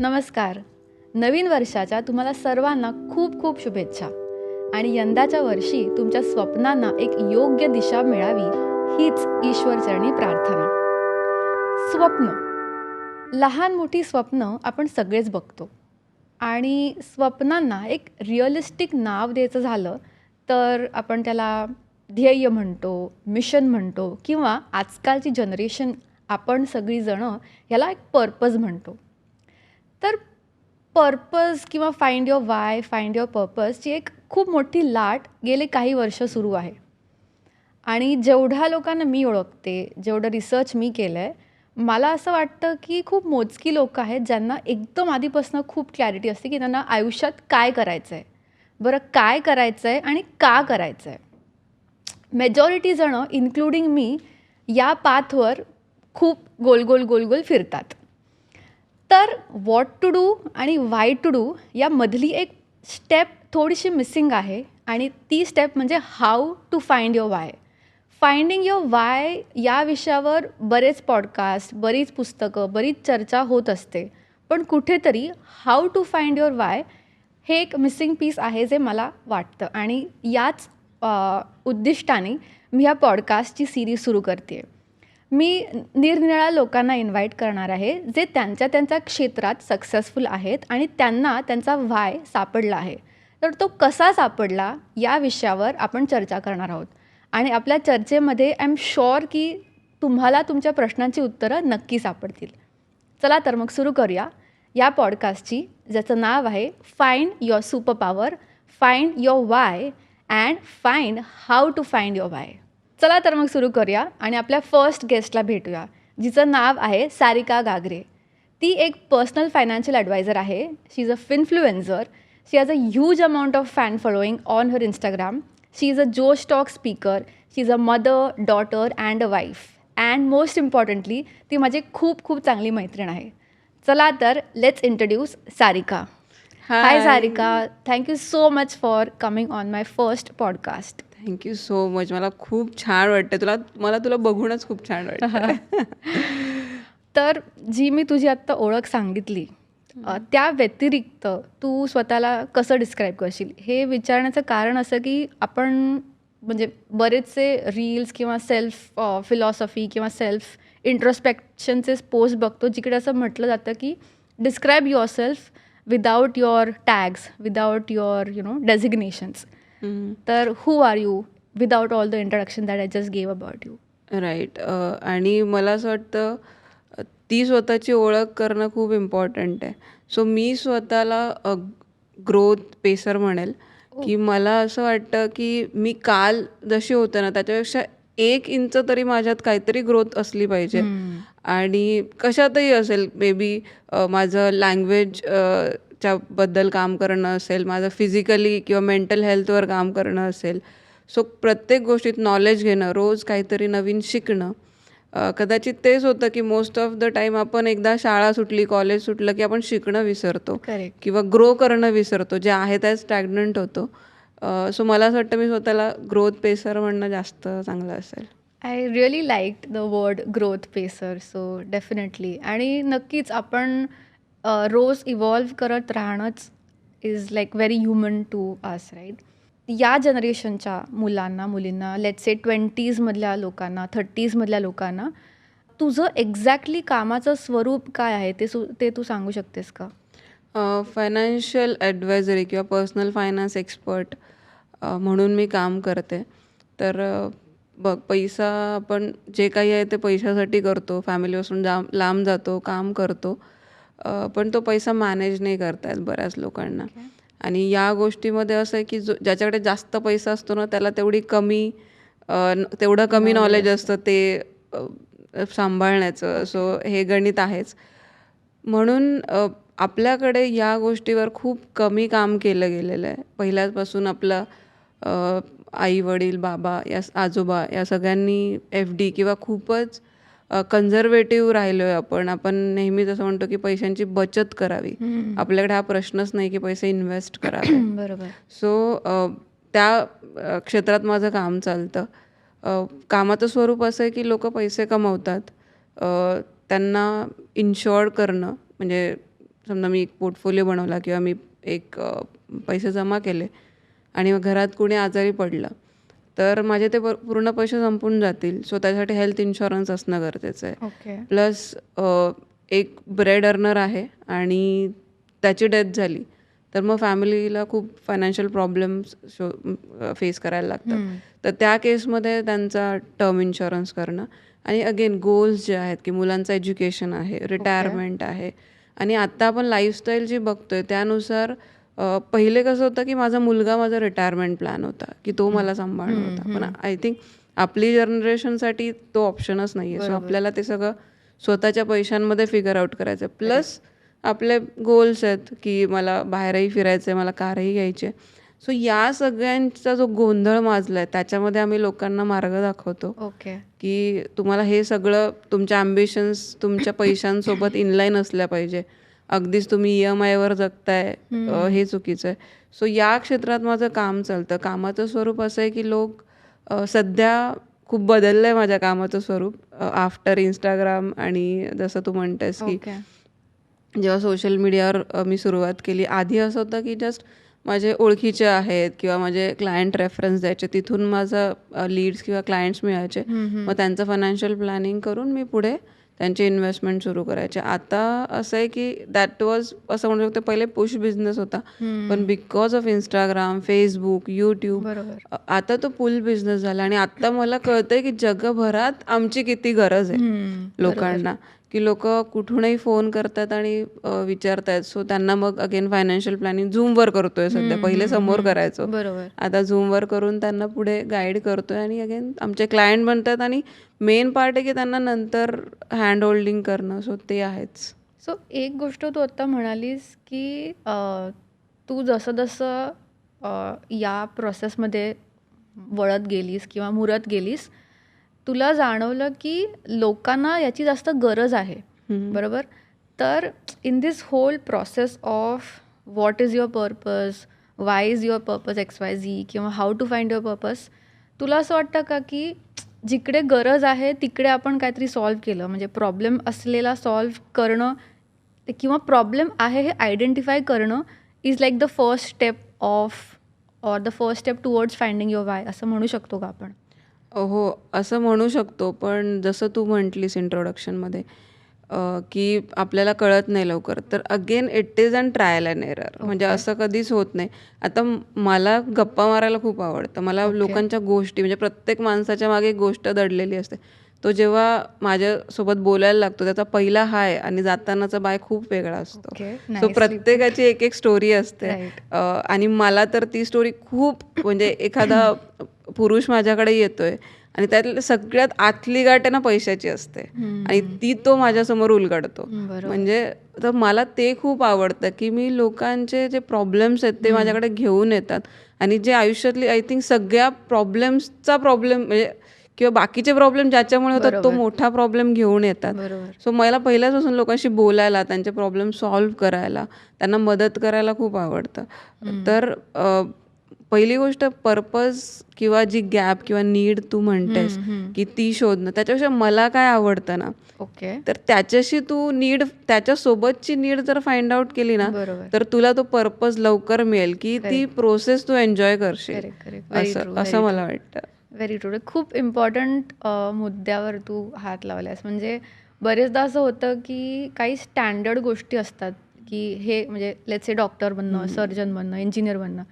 नमस्कार. नवीन वर्षाच्या तुम्हाला सर्वांना खूप खूप शुभेच्छा. आणि यंदाच्या वर्षी तुमच्या स्वप्नांना एक योग्य दिशा मिळावी हीच ईश्वरचरणी प्रार्थना. स्वप्न, लहान मोठी स्वप्न आपण सगळेच बघतो. आणि स्वप्नांना एक रिअलिस्टिक नाव द्यायचं झालं तर आपण त्याला ध्येय म्हणतो, मिशन म्हणतो, किंवा आजकालची जनरेशन आपण सगळीजणं ह्याला एक पर्पज म्हणतो. तर पर्पज किंवा find your why, find your पर्पजची एक खूप मोठी लाट गेले काही वर्ष सुरू आहे. आणि जेवढ्या लोकांना मी ओळखते, जेवढं रिसर्च मी केलं आहे, मला असं वाटतं की खूप मोजकी लोकं आहेत ज्यांना एकदम आधीपासून खूप क्लॅरिटी असते की त्यांना आयुष्यात काय करायचं आहे. बरं, काय करायचं आहे आणि का करायचं आहे. मेजॉरिटी जणं इन्क्लुडिंग मी या पाथवर खूप गोल गोल गोल गोल फिरतात. तर व्हॉट टू डू आणि वाय टू डू यामधली एक स्टेप थोडीशी मिसिंग आहे. आणि ती स्टेप म्हणजे how to find your why. Finding your why या विषयावर बरेच पॉडकास्ट, बरीच पुस्तकं, बरीच चर्चा होत असते. पण कुठेतरी how to find your why हे एक मिसिंग पीस आहे जे मला वाटतं. आणि याच उद्दिष्टाने मी ह्या पॉडकास्टची सिरीज सुरू करते आहे. मी निरनिराळ्या लोकांना इन्व्हाइट करणार आहे जे त्यांच्या त्यांच्या क्षेत्रात सक्सेसफुल आहेत आणि त्यांना त्यांचा व्हाय सापडला आहे. तर तो कसा सापडला या विषयावर आपण चर्चा करणार आहोत. आणि आपल्या चर्चेमध्ये आय एम शुअर की तुम्हाला तुमच्या प्रश्नांची उत्तरं नक्की सापडतील. चला तर मग सुरू करूया या पॉडकास्टची, ज्याचं नाव आहे find your super power, find your why and find how to find your why. चला तर मग सुरू करूया आणि आपल्या फर्स्ट गेस्टला भेटूया, जिचं नाव आहे सारिका गागरे. ती एक पर्सनल फायनान्शियल ॲडवायझर आहे. She is a finfluencer. She has a huge amount of fan following on her Instagram. She is a Josh Talk speaker. She is a mother, daughter and a wife. And most importantly ती माझी खूप खूप चांगली मैत्रीण आहे. चला तर let's introduce Sarika. Hi Sarika, thank you so much for coming on my first podcast. Thank you so much. मला खूप छान वाटतं. मला तुला बघूनच खूप छान वाटतं. तर जी मी तुझी आत्ता ओळख सांगितली, त्या व्यतिरिक्त तू स्वतःला कसं डिस्क्राईब करशील हे विचारण्याचं कारण असं की आपण म्हणजे बरेचसे रील्स किंवा सेल्फ फिलॉसॉफी किंवा सेल्फ इंट्रोस्पेक्शनचे पोस्ट बघतो, जिकडे असं म्हटलं जातं की describe yourself without your tags, without your designations. तर who are you without all the introduction that I just gave about you. Right. आणि मला असं वाटतं ती स्वतःची ओळख करणं खूप इम्पॉर्टंट आहे. सो मी स्वतःला ग्रोथ पेसर म्हणेल. की मला असं वाटतं की मी काल जशी होते ना त्याच्यापेक्षा 1 इंच तरी माझ्यात काहीतरी ग्रोथ असली पाहिजे. आणि कशातही असेल, मे बी माझं लँग्वेज च्याबद्दल काम करणं असेल, माझं फिजिकली किंवा मेंटल हेल्थवर काम करणं असेल. सो प्रत्येक गोष्टीत नॉलेज घेणं, रोज काहीतरी नवीन शिकणं. कदाचित तेच होतं की मोस्ट ऑफ द टाईम आपण एकदा शाळा सुटली, कॉलेज सुटलं की आपण शिकणं विसरतो किंवा ग्रो करणं विसरतो. जे आहे त्यात स्टॅग्नंट होतो. सो मला असं वाटतं मी स्वतःला ग्रोथ पेसर म्हणणं जास्त चांगलं असेल. I really like the word growth pacer. So definitely. आणि नक्कीच आपण रोज इव्हॉल्व करत राहणंच is like very human to us, right. या जनरेशनच्या मुलांना, मुलींना, लेट्स से 20s मधल्या लोकांना, 30sमधल्या लोकांना तुझं एक्झॅक्टली कामाचं स्वरूप काय आहे ते तू सांगू शकतेस का? फायनान्शियल ॲडवायझरी किंवा पर्सनल फायनान्स एक्सपर्ट म्हणून मी काम करते. तर बघ, पैसा आपण जे काही आहे ते पैशासाठी करतो, फॅमिलीपासून लांब जातो, काम करतो. पण तो पैसा मॅनेज नाही करता येत बऱ्याच लोकांना. आणि या गोष्टीमध्ये असं आहे की ज्याच्याकडे जास्त पैसा असतो ना त्याला तेवढं कमी नॉलेज असतं ते सांभाळण्याचं. सो हे गणित आहेच. म्हणून आपल्याकडे या गोष्टीवर खूप कमी काम केलं गेलेलं आहे. पहिल्यापासून आपलं आई वडील, बाबा आजोबा या सगळ्यांनी FD किंवा खूपच कन्झर्वेटिव्ह राहिलो आहे आपण. आपण नेहमीच असं म्हणतो की पैशांची बचत करावी. आपल्याकडे हा प्रश्नच नाही की पैसे इन्व्हेस्ट करावे. बरोबर. सो त्या क्षेत्रात माझं काम चालतं. कामाचं स्वरूप असं आहे की लोक पैसे कमवतात, त्यांना इन्शुअर करणं, म्हणजे समजा मी एक पोर्टफोलिओ बनवला किंवा मी एक पैसे जमा केले आणि मग घरात कोणी आजारी पडलं तर माझे ते पूर्ण पैसे संपून जातील. सो त्यासाठी हेल्थ इन्शुरन्स असणं गरजेचं आहे. ओके. प्लस एक ब्रेड अर्नर आहे आणि त्याची डेथ झाली तर मग फॅमिलीला खूप फायनान्शियल प्रॉब्लेम्स फेस करायला लागतात. तर त्या केसमध्ये त्यांचा टर्म इन्शुरन्स करणं आणि अगेन गोल्स जे आहेत की मुलांचं एज्युकेशन आहे, रिटायरमेंट आहे आणि आत्ता आपण लाईफस्टाईल जी बघतोय त्यानुसार पहिले कसं होतं की माझा मुलगा माझा रिटायरमेंट प्लॅन होता की तो मला सांभाळणार होता. पण आय थिंक आपली जनरेशनसाठी तो ऑप्शनच नाही आहे. सो आपल्याला ते सगळं स्वतःच्या पैशांमध्ये फिगर आउट करायचं. प्लस आपले गोल्स आहेत की मला बाहेरही फिरायचं आहे, मला कारही घ्यायची आहे. सो या सगळ्यांचा जो गोंधळ माजला आहे त्याच्यामध्ये आम्ही लोकांना मार्ग दाखवतो ओके. की तुम्हाला हे सगळं तुमच्या ॲम्बिशन्स तुमच्या पैशांसोबत इनलाईन असल्या पाहिजे. अगदीच तुम्ही EMIवर जगताय हे चुकीचं आहे. सो या क्षेत्रात माझं काम चालतं. कामाचं स्वरूप असं आहे की लोक सध्या खूप बदललं आहे माझ्या कामाचं स्वरूप आफ्टर इंस्टाग्राम आणि जसं तू म्हणतेस की ओके. जेव्हा सोशल मीडियावर मी सुरुवात केली आधी असं होतं की जस्ट माझे ओळखीचे आहेत किंवा माझे क्लायंट रेफरन्स द्यायचे तिथून माझं लीड्स किंवा क्लायंट्स मिळायचे. मग त्यांचं फायनान्शियल प्लॅनिंग करून मी पुढे त्यांचे इन्व्हेस्टमेंट सुरू करायचे. आता असं आहे की दॅट वॉज असं म्हणू शकतो पहिले पुश बिझनेस होता पण because of Instagram, Facebook, YouTube बरोबर. आता तो पुल बिझनेस झाला आणि आता मला कळतंय की जगभरात आमची किती गरज आहे लोकांना की लोक कुठूनही फोन करतात आणि विचारतायत. सो त्यांना मग अगेन फायनान्शियल प्लॅनिंग झूमवर करतोय सध्या. पहिले समोर करायचो, बरोबर. आता झूमवर करून त्यांना पुढे गाईड करतोय आणि अगेन आमचे क्लायंट बनतात आणि मेन पार्ट आहे की त्यांना नंतर हँड होल्डिंग करणं. सो ते आहेच. सो एक गोष्ट तू आत्ता म्हणालीस की तू जसं जसं या प्रोसेसमध्ये वळत गेलीस किंवा मुरत गेलीस तुला जाणवलं की लोकांना याची जास्त गरज आहे. बरोबर. तर in this whole process of what is your purpose, why is your purpose XYZ किंवा how to find your purpose, तुला असं वाटतं का की जिकडे गरज आहे तिकडे आपण काहीतरी सॉल्व्ह केलं म्हणजे प्रॉब्लेम असलेला सॉल्व्ह करणं किंवा प्रॉब्लेम आहे हे आयडेंटिफाय करणं is like the first step of or the first step towards finding your Y असं म्हणू शकतो का आपण? हो, असं म्हणू शकतो. पण जसं तू म्हटलीस इंट्रोडक्शनमध्ये की आपल्याला कळत नाही लवकर, तर again it is an trial and error. म्हणजे असं कधीच होत नाही. आता मला गप्पा मारायला खूप आवडतं. मला लोकांच्या गोष्टी म्हणजे प्रत्येक माणसाच्या मागे एक गोष्ट दडलेली असते. तो जेव्हा माझ्यासोबत बोलायला लागतो त्याचा पहिला हाय आणि जातानाचा बाय खूप वेगळा असतो. सो प्रत्येकाची एक एक स्टोरी असते आणि मला तर ती स्टोरी खूप म्हणजे एखादा पुरुष माझ्याकडे येतोय आणि त्यातल्या सगळ्यात आतली गाठ आहे ना पैशाची असते आणि ती तो माझ्यासमोर उलगडतो. म्हणजे तर मला ते खूप आवडतं की मी लोकांचे जे प्रॉब्लेम्स आहेत ते माझ्याकडे घेऊन येतात आणि जे आयुष्यातली आय थिंक सगळ्या प्रॉब्लेम्सचा प्रॉब्लेम म्हणजे किंवा बाकीचे प्रॉब्लेम ज्याच्यामुळे होतात तो मोठा प्रॉब्लेम घेऊन येतात. सो मला पहिल्यापासून लोकांशी बोलायला, त्यांचे प्रॉब्लेम सॉल्व्ह करायला, त्यांना मदत करायला खूप आवडतं. तर पहिली गोष्ट पर्पज किंवा जी गॅप किंवा नीड तू म्हणतेस की ती शोधणं. त्याच्यापेक्षा मला काय आवडतं ना तर त्याच्याशी तू नीड त्याच्यासोबतची नीड जर फाइंड आउट केली ना तर तुला तो पर्पज लवकर मिळेल की ती प्रोसेस तू एन्जॉय करशील असं मला वाटतं. Very true. खूप इम्पॉर्टंट मुद्द्यावर तू हात लावल्यास. म्हणजे बरेचदा असं होतं की काही स्टँडर्ड गोष्टी असतात की हे म्हणजे लेट्स से डॉक्टर बनणं, सर्जन बनणं, इंजिनियर बनणं.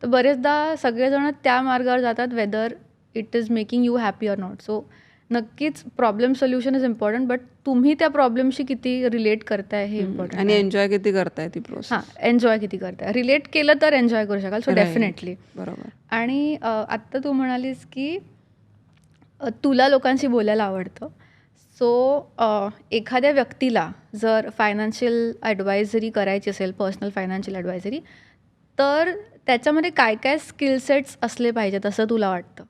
तर बरेचदा सगळेजण त्या मार्गावर जातात whether it is making you happy or not. So नक्कीच problem solution is important but तुम्ही त्या प्रॉब्लेमशी किती रिलेट करताय हे इम्पॉर्टंट आणि एन्जॉय किती करताय ती प्रोसेस. हां, एन्जॉय किती करताय. रिलेट केलं तर एन्जॉय करू शकाल. सो डेफिनेटली बरोबर. आणि आत्ता तू म्हणालीस की तुला लोकांशी बोलायला आवडतं. सो एखाद्या व्यक्तीला जर फायनान्शियल ॲडवायझरी करायची असेल, पर्सनल फायनान्शियल ॲडवायझरी, तर त्याच्यामध्ये काय काय स्किल सेट्स असले पाहिजेत असं तुला वाटतं?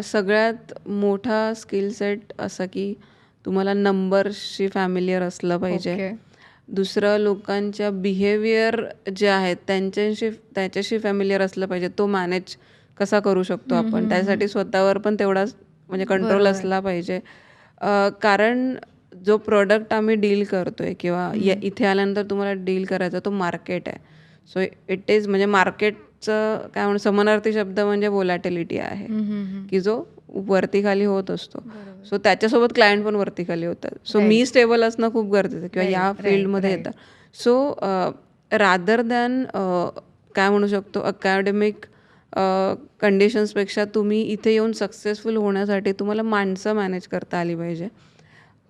सगळ्यात मोठा स्किल सेट असा की तुम्हाला नंबर्सशी फॅमिलियर असलं पाहिजे. दुसरं लोकांच्या बिहेवियर जे आहेत त्याच्याशी फॅमिलियर असलं पाहिजे. तो मॅनेज कसा करू शकतो आपण, त्यासाठी स्वतःवर पण तेवढाच म्हणजे कंट्रोल असला पाहिजे. कारण जो प्रोडक्ट आम्ही डील करतोय किंवा इथे आल्यानंतर तुम्हाला डील करायचा तो मार्केट आहे. सो इट इज म्हणजे मार्केटचं काय म्हणू समानार्थी शब्द म्हणजे व्होलॅटिलिटी आहे, की जो वरती खाली होत असतो. सो त्याच्यासोबत क्लायंट पण वरती खाली होतात. सो मी स्टेबल असणं खूप गरजेचं आहे किंवा या फील्डमध्ये येतात. सो रादर दॅन काय म्हणू शकतो अकॅडमिक कंडिशन्सपेक्षा तुम्ही इथे येऊन सक्सेसफुल होण्यासाठी तुम्हाला माणसं मॅनेज करता आली पाहिजे.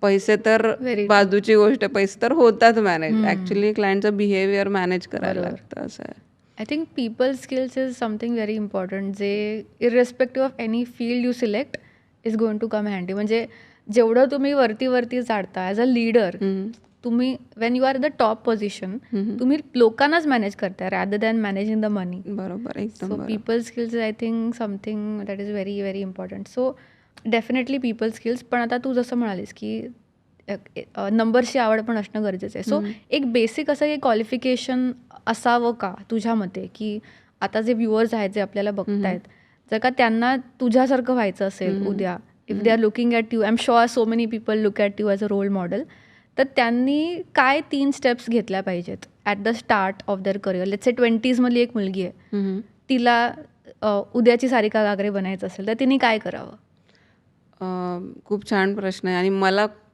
पैसे तर बाजूची गोष्ट आहे, पैसे तर होतात मॅनेज, ॲक्च्युली क्लायंटचं बिहेवियर मॅनेज करायला लागतं असं आहे. I think people skills is something very important जे irrespective of any field you select is going to come handy. म्हणजे जेवढं तुम्ही वरती जाता ॲज अ लीडर, तुम्ही when you are the top position तुम्ही लोकांनाच मॅनेज करताय rather than managing the money. बरोबर, एकदम so people skills is I think something that is very very important. So definitely people skills. पण आता तू जसं म्हणालीस की नंबर्सची आवड पण असणं गरजेचं आहे. सो एक बेसिक असं एक क्वालिफिकेशन असावं का तुझ्या मते, की आता जे व्ह्युअर्स आहेत जे आपल्याला बघतायत, जर का त्यांना तुझ्यासारखं व्हायचं असेल उद्या, if they are looking at you, I am sure so many people look at you as a role model, तर त्यांनी काय 3 स्टेप्स घेतल्या पाहिजेत at the start of their career? Let's say 20s मधली एक मुलगी आहे, तिला उद्याची सारिका गागरे बनायचं असेल तर तिने काय करावं? खूप छान प्रश्न आहे आणि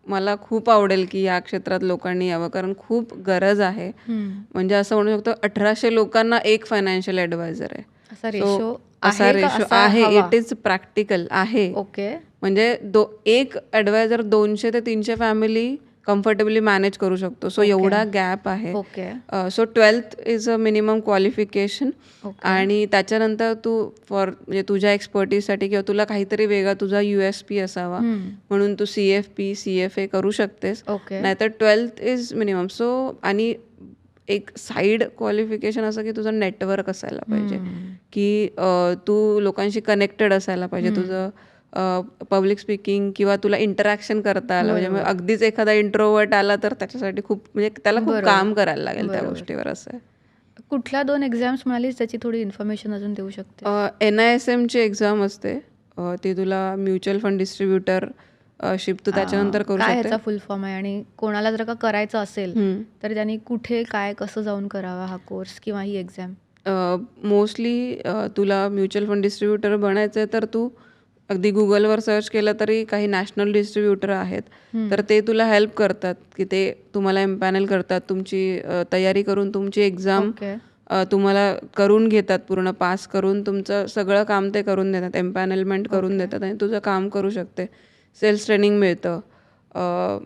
मला खूप आवडेल की या क्षेत्रात लोकांनी यावं, कारण खूप गरज आहे. म्हणजे असं म्हणू शकतो 1800 लोकांना एक फायनान्शियल ॲडवायझर आहे. असा रेशो असा रेशो आहे. इट इज प्रॅक्टिकल आहे. ओके. म्हणजे एक ॲडवायझर 200 ते 300 फॅमिली कम्फर्टेबली मॅनेज करू शकतो. सो एवढा गॅप आहे. Okay. So 12th is a minimum qualification. आणि त्याच्यानंतर तू म्हणजे तुझ्या एक्सपर्टीजसाठी किंवा तुला काहीतरी वेगळा तुझा USP असावा म्हणून तू CFP CFA करू शकतेस. नाहीतर 12th इज मिनिमम. सो आणि एक साईड क्वालिफिकेशन असं की तुझं नेटवर्क असायला पाहिजे, की तू लोकांशी कनेक्टेड असायला पाहिजे. तुझं पब्लिक स्पीकिंग किंवा तुला इंटरॅक्शन करता आलं म्हणजे मग अगदीच एखादा इंट्रोवर्ट आला तर त्याच्यासाठी खूप म्हणजे त्याला खूप काम करायला लागेल त्या गोष्टीवर. असं आहे. कुठल्या 2 एक्झाम्स म्हणालीस त्याची थोडी इन्फॉर्मेशन अजून देऊ शकते? NISMची एक्झाम असते, ती तुला म्युच्युअल फंड डिस्ट्रीब्युटर शिप तू त्याच्यानंतर करू शकते. ह्याचा फुल फॉर्म आहे आणि कोणाला जर का करायचं असेल तर त्यांनी कुठे काय कसं जाऊन करावा हा कोर्स किंवा ही एक्झाम? मोस्टली तुला म्युच्युअल फंड डिस्ट्रीब्युटर बनायचं आहे तर तू अगदी गुगलवर सर्च केलं तरी काही नॅशनल डिस्ट्रीब्युटर आहेत, तर ते तुला हेल्प करतात की ते तुम्हाला एम्पॅनल करतात, तुमची तयारी करून तुमची एक्झाम तुम्हाला करून घेतात, पूर्ण पास करून तुमचं सगळं काम ते करून देतात, एम्पॅनलमेंट करून देतात आणि तुझं काम करू शकते. सेल्स ट्रेनिंग मिळतं.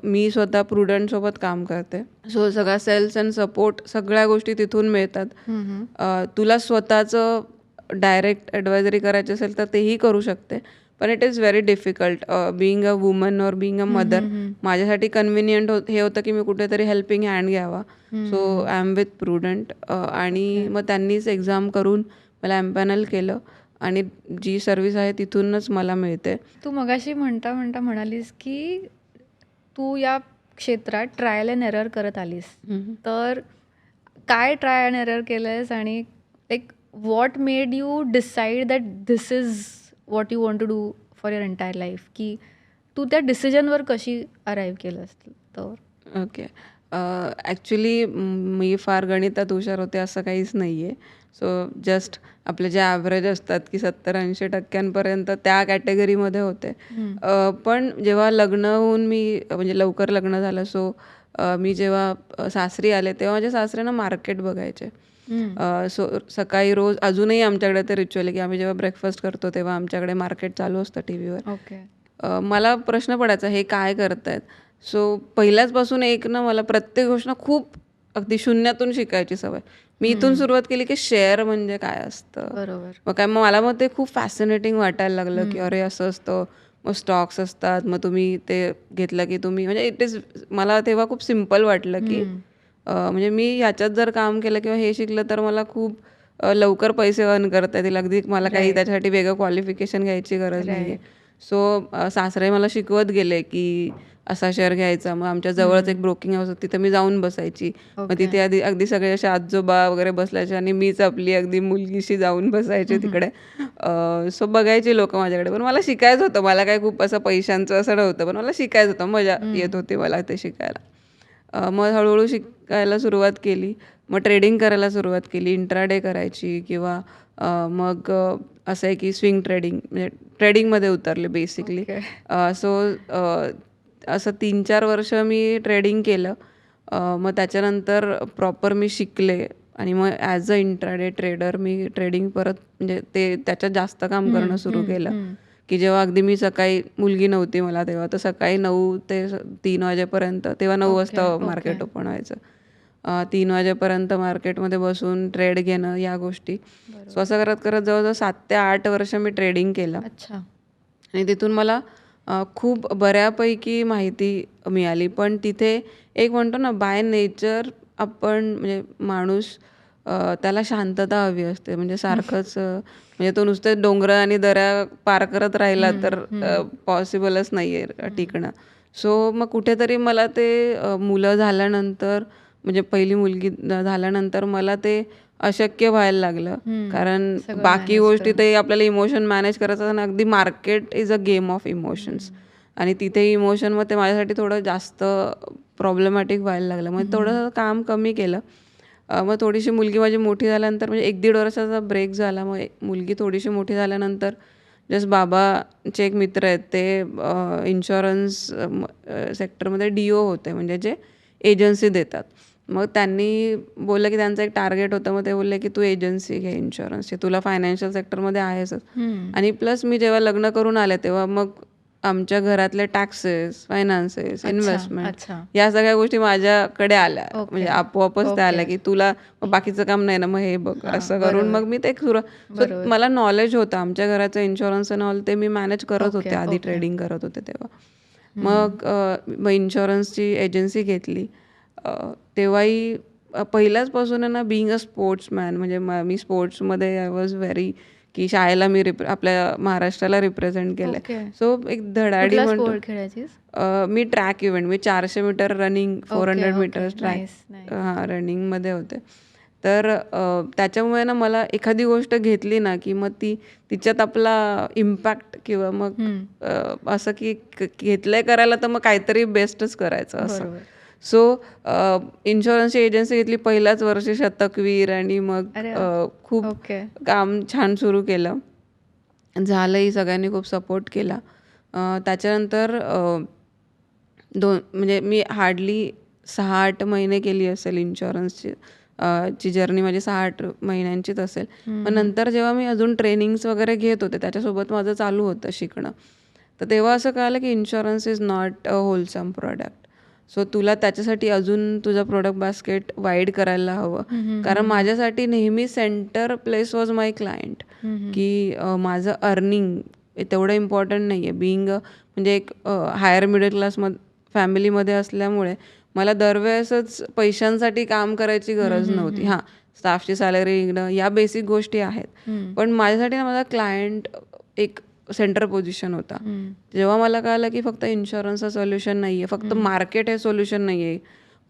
मी स्वतः प्रुडंटसोबत काम करते. सो सगळा सेल्स अँड सपोर्ट सगळ्या गोष्टी तिथून मिळतात. तुला स्वतःचं डायरेक्ट ॲडवायझरी करायची असेल तर तेही करू शकते. पण it is very difficult being a woman or being a mother. माझ्यासाठी कन्व्हिनियंट हे होतं की मी कुठेतरी हेल्पिंग हँड घ्यावा. So I am with prudent. आणि मग त्यांनीच एक्झाम करून मला एम्पॅनल केलं आणि जी सर्व्हिस आहे तिथूनच मला मिळते. तू मगाशी म्हणता म्हणालीस की तू या क्षेत्रात ट्रायल अँड एरर करत आलीस, तर काय ट्राय अँड एरर केलंयस आणि like what made you decide that this is what you want to do for your entire life, की तू त्या डिसिजनवर कशी अराईव्ह केलंस? तर ओके, ॲक्च्युली मी फार गणितात हुशार होते असं काहीच नाही आहे. सो जस्ट आपले जे ॲव्हरेज असतात की 70-80% त्या कॅटेगरीमध्ये होते. पण जेव्हा लग्न होऊन मी म्हणजे लवकर लग्न झालं, सो मी जेव्हा सासरी आले तेव्हा माझ्या सासऱ्यांना मार्केट बघायचे. सो सकाळी रोज अजूनही आमच्याकडे ते रिच्युअल आहे की आम्ही जेव्हा ब्रेकफास्ट करतो तेव्हा आमच्याकडे मार्केट चालू असतं टीव्हीवर. ओके. मला प्रश्न पडायचा हे काय करतायत. सो पहिल्याचपासून मला प्रत्येक गोष्ट खूप अगदी शून्यातून शिकायची सवय. मी इथून सुरुवात केली की शेअर म्हणजे काय असतं. बरोबर. मला ते खूप फॅसिनेटिंग वाटायला लागलं की अरे असं असतं, मग स्टॉक्स असतात, मग तुम्ही ते घेतलं की तुम्ही म्हणजे इट इज मला तेव्हा खूप सिम्पल वाटलं की म्हणजे मी ह्याच्यात जर काम केलं किंवा हे शिकलं तर मला खूप लवकर पैसे अर्न करता येतील. अगदी मला काही त्याच्यासाठी वेगळं क्वालिफिकेशन घ्यायची गरज नाही आहे. सो सासरे मला शिकवत गेले की असा शेअर घ्यायचा. मग आमच्या जवळच एक ब्रोकिंग हाऊस होतं, तिथे मी जाऊन बसायची. मग ओके. तिथे अगदी सगळे असे आजोबा वगैरे बसल्याचे आणि मीच आपली अगदी मुलगीशी जाऊन बसायचे तिकडे. सो बघायची लोकं माझ्याकडे. पण मला शिकायचं होतं. मला काय खूप असं पैशांचं असं नव्हतं. पण मला शिकायचं होतं. मजा येत होती मला ते शिकायला. मग हळूहळू शिकायला सुरुवात केली. मग ट्रेडिंग करायला सुरुवात केली. इंट्राडे करायची किंवा मग असं आहे की स्विंग ट्रेडिंग म्हणजे ट्रेडिंगमध्ये उतरले बेसिकली. ओके. सो असं 3-4 वर्ष मी ट्रेडिंग केलं. मग त्याच्यानंतर प्रॉपर मी शिकले आणि मग as a intraday trader me trading परत म्हणजे ते त्याच्यात जास्त काम करणं सुरू केलं. की जेव्हा अगदी मी सकाळी मुलगी नव्हती मला तेव्हा, तर सकाळी 9 ते 3 वाजेपर्यंत, तेव्हा 9 ओके. वाजता ओके. मार्केट ओपन व्हायचं. 3 वाजेपर्यंत मार्केटमध्ये बसून ट्रेड घेणं या गोष्टी. सो असं करत करत जवळजवळ 7 ते 8 वर्ष मी ट्रेडिंग केलं अच्छा. आणि तिथून मला खूप बऱ्यापैकी माहिती मिळाली. पण तिथे एक म्हणतो ना, बाय नेचर आपण म्हणजे माणूस त्याला शांतता हवी असते. म्हणजे सारखंच म्हणजे तो नुसते डोंगरं आणि दऱ्या पार करत राहिला तर पॉसिबलच नाही आहे टिकणं. सो मग कुठेतरी मला ते मुलं झाल्यानंतर म्हणजे पहिली मुलगी झाल्यानंतर मला ते अशक्य व्हायला लागलं. कारण सगळं बाकी मॅनेज गोष्टी करणं. ते आपल्याला इमोशन मॅनेज करायचं आणि अगदी market is a game of emotions आणि तिथे इमोशन मग ते माझ्यासाठी थोडं जास्त प्रॉब्लेमॅटिक व्हायला लागलं. मग थोडंसं काम कमी केलं. मग थोडीशी मुलगी माझी मोठी झाल्यानंतर म्हणजे 1-1.5 वर्षाचा ब्रेक झाला. मग मुलगी थोडीशी मोठी झाल्यानंतर जस्ट बाबाचे एक मित्र आहेत ते इन्शुरन्स सेक्टरमध्ये DO होते म्हणजे जे एजन्सी देतात. मग त्यांनी बोललं की त्यांचं एक टार्गेट होतं. मग ते बोलले की तू एजन्सी घे इन्शुरन्सची, तुला फायनान्शियल सेक्टरमध्ये आहेसच. आणि प्लस मी जेव्हा लग्न करून आले तेव्हा मग आमच्या घरातले टॅक्सेस, फायनान्सेस, इन्व्हेस्टमेंट अच्छा. या सगळ्या गोष्टी माझ्याकडे आल्या. म्हणजे ओके. आपोआपच त्या आल्या ओके. की तुला मग बाकीचं काम नाही ना, मग हे बघ असं करून बरोबर. मग मी ते सो मला नॉलेज होतं आमच्या घराचं इन्शुरन्स आणि ऑल ते मी मॅनेज करत होते. आधी ट्रेडिंग करत होते तेव्हा. मग इन्शुरन्सची एजन्सी घेतली. तेव्हाही पहिल्याचपासून आहे ना, बिईंग अ स्पोर्ट्समॅन म्हणजे मी स्पोर्ट्समध्ये आय वॉज व्हेरी की शाळेला मी आपल्या महाराष्ट्राला रिप्रेझेंट केलं ओके. आहे. सो एक धडाडी कुठला म्हणतो. स्पोर्ट खेळायचीस? मी ट्रॅक इव्हेंट मी 400 metre running, 400 metres track nice. रनिंगमध्ये होते. तर त्याच्यामुळे ना मला एखादी गोष्ट घेतली ना की मग तिच्यात आपला इम्पॅक्ट किंवा मग असं की घेतलंय करायला तर मग काहीतरी बेस्टच करायचं असं. बरोबर. सो इन्शुरन्सची एजन्सी घेतली पहिल्याच वर्षी शतकवीर आणि मग अरे वा. खूप ओके. काम छान सुरू केलं. झालंही, सगळ्यांनी खूप सपोर्ट केला. त्याच्यानंतर म्हणजे मी हार्डली 6-8 महिने केली असेल इन्शुरन्सची ची जर्नी माझी 6-8 महिन्यांचीच असेल. मग नंतर जेव्हा मी अजून ट्रेनिंग्स वगैरे घेत होते त्याच्यासोबत माझं चालू होतं शिकणं. तर तेव्हा असं कळालं की insurance is not a wholesome product. So तुला त्याच्यासाठी अजून तुझं प्रोडक्ट बास्केट वाईड करायला हवं. कारण माझ्यासाठी नेहमी centre place was my client. की माझं अर्निंग तेवढं इम्पॉर्टंट नाही आहे. बिईंग म्हणजे एक हायर मिडल क्लास फॅमिलीमध्ये असल्यामुळे मला दरवेळेसच पैशांसाठी काम करायची गरज नव्हती. हां, स्टाफची सॅलरी निघणं या बेसिक गोष्टी आहेत. पण माझ्यासाठी ना माझा क्लायंट एक सेंटर पोझिशन होता. जेव्हा मला कळालं की फक्त इन्शुरन्सचं सोल्युशन नाही आहे, फक्त मार्केट हे सोल्युशन नाही आहे,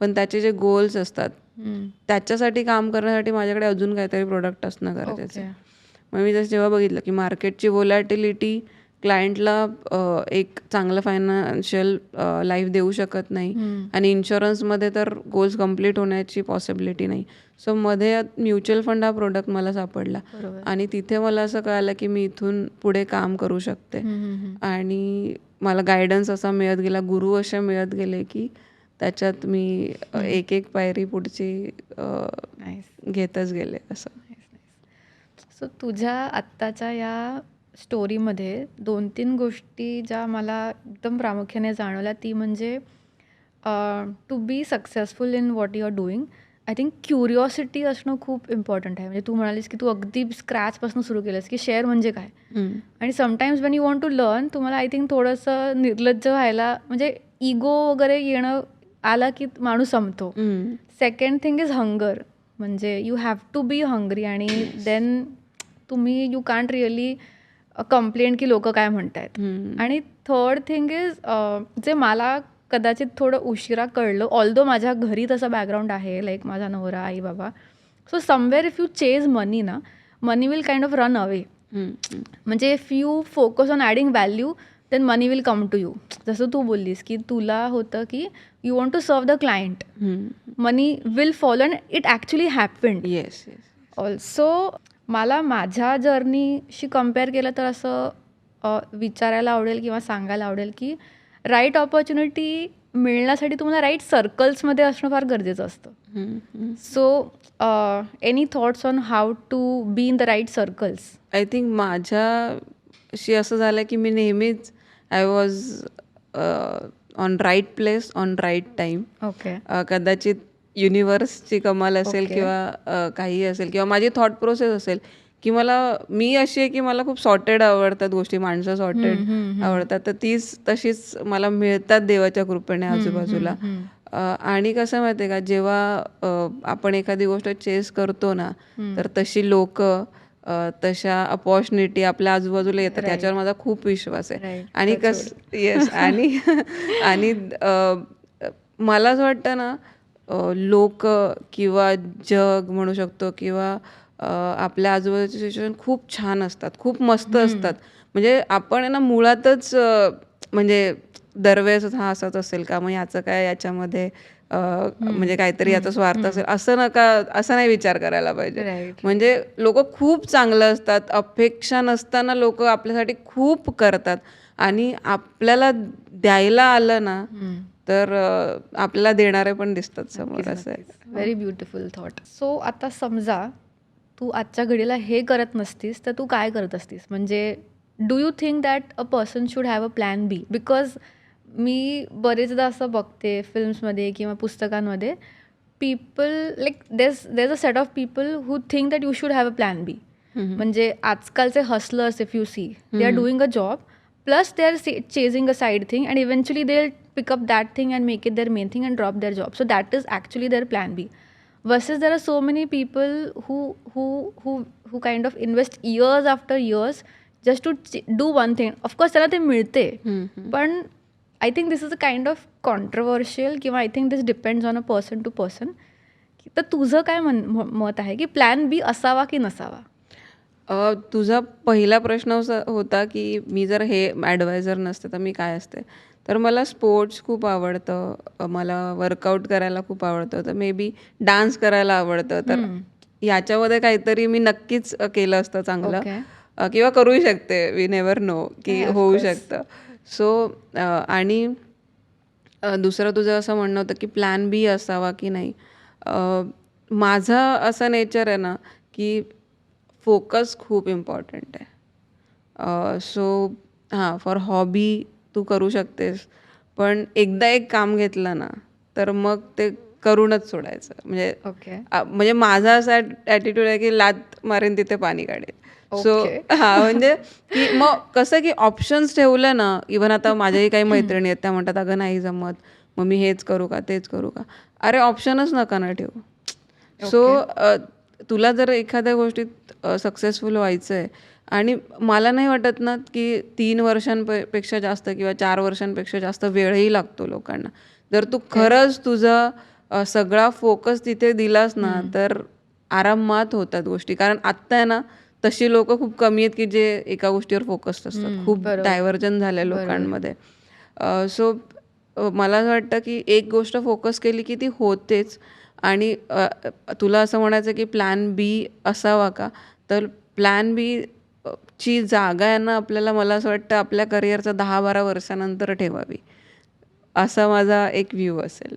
पण त्याचे जे गोल्स असतात त्याच्यासाठी काम करण्यासाठी माझ्याकडे अजून काहीतरी प्रोडक्ट असणं गरजेचं आहे. मग मी जसं जेव्हा बघितलं की मार्केटची व्होलॅटिलिटी क्लायंटला एक चांगलं फायनान्शियल लाईफ देऊ शकत नाही आणि इन्शुरन्समध्ये तर गोल्स कंप्लीट होण्याची पॉसिबिलिटी नाही. सो मध्ये म्युच्युअल फंड हा प्रोडक्ट मला सापडला आणि तिथे मला असं कळालं की मी इथून पुढे काम करू शकते. आणि मला गायडन्स असा मिळत गेला, गुरु असे मिळत गेले की त्याच्यात मी एक पायरी पुढची घेतच गेले असं. सो तुझ्या आत्ताच्या या स्टोरीमध्ये 2-3 गोष्टी ज्या मला एकदम प्रामुख्याने जाणवल्या ती म्हणजे to be successful in what you are doing. I think curiosity असणं खूप इम्पॉर्टंट आहे. म्हणजे तू म्हणालीस की तू अगदी स्क्रॅचपासून सुरू केलंस की शेअर म्हणजे काय, आणि sometimes when you want to learn तुम्हाला आय थिंक थोडंसं निर्लज्ज व्हायला म्हणजे इगो वगैरे येणं आला की माणूस संपतो. Second thing is hunger. म्हणजे you have to be hungry आणि देन तुम्ही यू कांट रिअली कंप्लेंट की लोक काय म्हणतायत. आणि थर्ड थिंग इज जे मला कदाचित थोडं उशिरा कळलं. ऑल्दो माझ्या घरी तसं बॅकग्राऊंड आहे, लाईक माझा नवरा, आई बाबा. So somewhere if you chase money ना, money will kind of run away. म्हणजे if you focus on adding value then money will come to you. जसं तू बोललीस की तुला होतं की you want to serve the client, money will follow and it actually happened. Yes yes. Also मला माझ्या जर्नीशी कम्पेअर केलं तर असं विचारायला आवडेल किंवा सांगायला आवडेल की राईट ऑपॉर्च्युनिटी मिळण्यासाठी तुम्हाला राईट सर्कल्समध्ये असणं फार गरजेचं असतं. So any thoughts on how to be in the right circles? I think माझ्याशी असं झालं की मी नेहमीच I was on right place on right time. Okay. कदाचित युनिवर्सची कमाल असेल Okay. किंवा काही असेल किंवा माझी थॉट प्रोसेस असेल की मी अशी आहे की मला खूप सॉर्टेड आवडतात गोष्टी, माणसं सॉर्टेड आवडतात, तर तीच तशीच मला मिळतात देवाच्या कृपेने आजूबाजूला. आणि कसं माहिती आहे का, जेव्हा आपण एखादी गोष्ट चेस करतो ना, तर तशी लोक तशा अपॉर्च्युनिटी आपल्या आजूबाजूला येतात. Right. त्याच्यावर माझा खूप विश्वास आहे. Right. आणि येस आणि आणि मला असं वाटतं ना, लोक किंवा जग म्हणू शकतो किंवा आपल्या आजूबाजूचे सिच्युएशन खूप छान असतात, खूप मस्त असतात. म्हणजे आपण आहे ना मुळातच म्हणजे दरवेळेस हा असंच असेल का, मग याचं काय याच्यामध्ये म्हणजे काहीतरी याचा स्वार्थ असेल असं नाही विचार करायला पाहिजे. Right. म्हणजे लोक खूप चांगलं असतात, अपेक्षा नसताना लोक आपल्यासाठी खूप करतात आणि आपल्याला द्यायला आलं ना तर आपल्याला देणारे पण दिसतात समोर. असं आहे. Very beautiful thought. सो आता समजा तू आजच्या घडीला हे करत नसतीस तर तू काय करत असतीस? म्हणजे do you think that a person should have a plan B? Because मी बरेचदा असं बघते फिल्म्समध्ये किंवा पुस्तकांमध्ये, people like there a set of people who think that you should have a plan B. म्हणजे आजकालचे hustlers if you see, they are doing a job plus they are chasing a side thing and eventually they will pick up that thing and make it their main thing and drop their job. So that is actually their plan B. Versus there are so many people who kind of invest years after years just to do one thing. Of course त्याला ते मिळते, पण I think this is a kind of controversial किंवा I think this depends on a person to person. तर तुझं काय मत आहे की प्लॅन बी असावा की नसावा? तुझा पहिला प्रश्न होता की मी जर हे ॲडवायझर नसते तर मी काय असते. तर मला स्पोर्ट्स खूप आवडतं, मला वर्कआउट करायला खूप आवडतं, तर मे बी डान्स करायला आवडतं. तर ह्याच्यामध्ये काहीतरी मी नक्कीच केलं असतं चांगलं. किंवा करूही शकते, वी नेवर नो की होऊ शकतं. सो आणि दुसरं तुझं असं म्हणणं होतं की प्लॅन बी असावा की नाही. माझं असं नेचर आहे ना की फोकस खूप इम्पॉर्टंट आहे. सो फॉर हॉबी तू करू शकतेस, पण एकदा एक काम घेतलं ना तर मग ते करूनच सोडायचं. म्हणजे माझा असा ॲटिट्यूड आहे की लात मारेन तिथे पाणी काढेल. सो म्हणजे की मग कसं की ऑप्शन्स ठेवलं ना, इव्हन आता माझ्याही काही मैत्रिणी आहेत, त्या म्हणतात अगं नाही जमत, मग मी हेच करू का तेच करू का. अरे ऑप्शनच नका ना ठेवू. सो तुला जर एखाद्या गोष्टीत सक्सेसफुल व्हायचं आहे आणि मला नाही वाटत ना की 3 वर्षांपेक्षा जास्त किंवा 4 वर्षांपेक्षा जास्त वेळही लागतो लोकांना. जर तू खरंच तुझा सगळा फोकस तिथे दिलास ना तर आरामात होतात गोष्टी. कारण आत्ता आहे ना तशी लोक खूप कमी आहेत की जे एका गोष्टीवर फोकस्ड असतात. खूप डायव्हर्जन झालं लोकांमध्ये. सो मला असं वाटतं की एक गोष्ट फोकस केली की ती होतेच. आणि तुला असं म्हणायचं की प्लॅन बी असावा का, तर प्लॅन बी ची जागा आहे ना आपल्याला, मला असं वाटतं आपल्या करिअरचा 10-12 वर्षानंतर ठेवावी, असा माझा एक व्ह्यू असेल.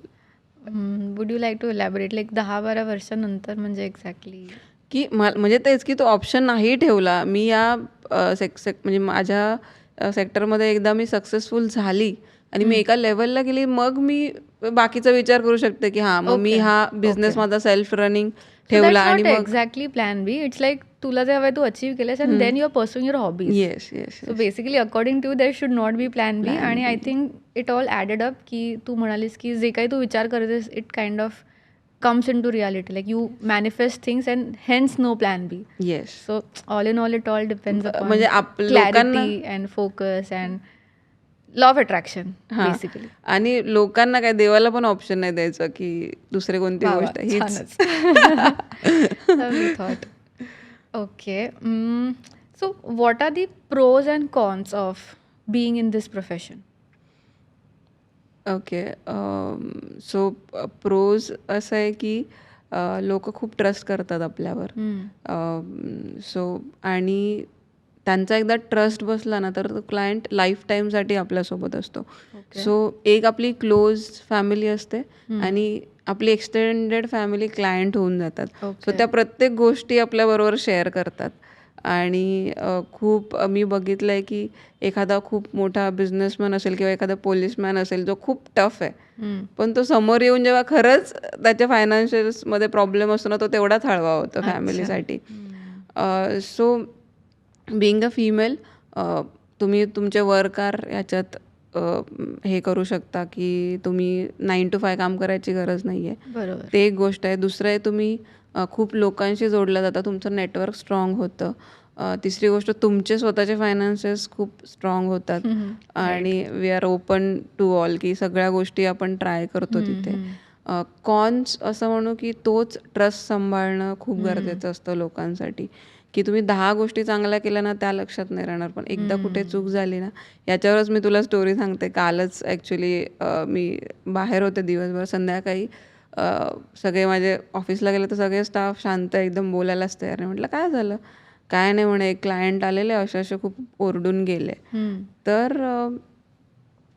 Would you like to elaborate, like 10-12 वर्षानंतर म्हणजे एक्झॅक्टली? की म्हणजे तेच की तो ऑप्शन नाही ठेवला मी या म्हणजे माझ्या सेक्टरमध्ये एकदा मी सक्सेसफुल झाली आणि मी एका लेवलला गेली, मग मी बाकीचा विचार करू शकते की हां मग मी हा बिझनेस माझा सेल्फ रनिंग ठेवला. आणि मग exactly plan B, it's like तुला जे हवंय तू अचीव्ह केलंस and then you are pursuing your hobbies. Yes yes. So basically according to there should not be plan B. आणि I think it all added up की तू म्हणालीस की जे काही तू विचार करतेस it kind of comes into reality, like you manifest things and hence no plan B. Yes. So all in all it all depends upon म्हणजे clarity and focus and law of attraction हां. Basically. आणि लोकांना काय देवाला पण option नाही द्यायचं की दुसरी कोणती वा वा, गोष्ट हीच. छानच. Lovely thought. Okay. So what are the pros and cons of being in this profession? Okay. So pros असं आहे की लोक खूप ट्रस्ट करतात आपल्यावर. सो आणि त्यांचा एकदा ट्रस्ट बसला ना तर तो क्लायंट लाईफ टाईमसाठी आपल्यासोबत असतो. ओके. सो एक आपली क्लोज फॅमिली असते आणि आपली एक्सटेंडेड फॅमिली क्लायंट होऊन जातात. So okay. त्या प्रत्येक गोष्टी आपल्याबरोबर शेअर करतात. आणि खूप मी बघितलं आहे की एखादा खूप मोठा बिझनेसमॅन असेल किंवा एखादा पोलिसमॅन असेल जो खूप टफ आहे, पण तो समोर येऊन जेव्हा खरंच त्याच्या फायनान्शियल्समध्ये प्रॉब्लेम असतो ना तो तेवढाच हळवा होतो अच्छा. फॅमिलीसाठी. सो बिईंग अ फिमेल तुम्ही तुमचे वर्क आर याच्यात हे करू शकता की तुम्ही 9 to 5 काम करायची गरज नाही आहे. बरोबर. ते एक गोष्ट आहे. दुसरं आहे तुम्ही खूप लोकांशी जोडलं जाता, तुमचं नेटवर्क स्ट्रॉंग होतं. तिसरी गोष्ट तुमचे स्वतःचे फायनान्सेस खूप स्ट्रॉंग होतात आणि we are open to all की सगळ्या गोष्टी आपण ट्राय करतो तिथे. कॉन्स असं म्हणू की तोच ट्रस्ट सांभाळणं खूप गरजेचं असतं लोकांसाठी, की तुम्ही 10 गोष्टी चांगल्या केल्या ना त्या लक्षात नाही राहणार, पण एकदा कुठे चूक झाली ना. याच्यावरच मी तुला स्टोरी सांगते. कालच ॲक्च्युली मी बाहेर होते दिवसभर. संध्याकाळी सगळे माझे ऑफिसला गेले तर सगळे स्टाफ शांत एकदम बोलायलाच तयार नाही. म्हटलं काय झालं? काय नाही म्हणे, एक क्लायंट आलेले असे खूप ओरडून गेले. तर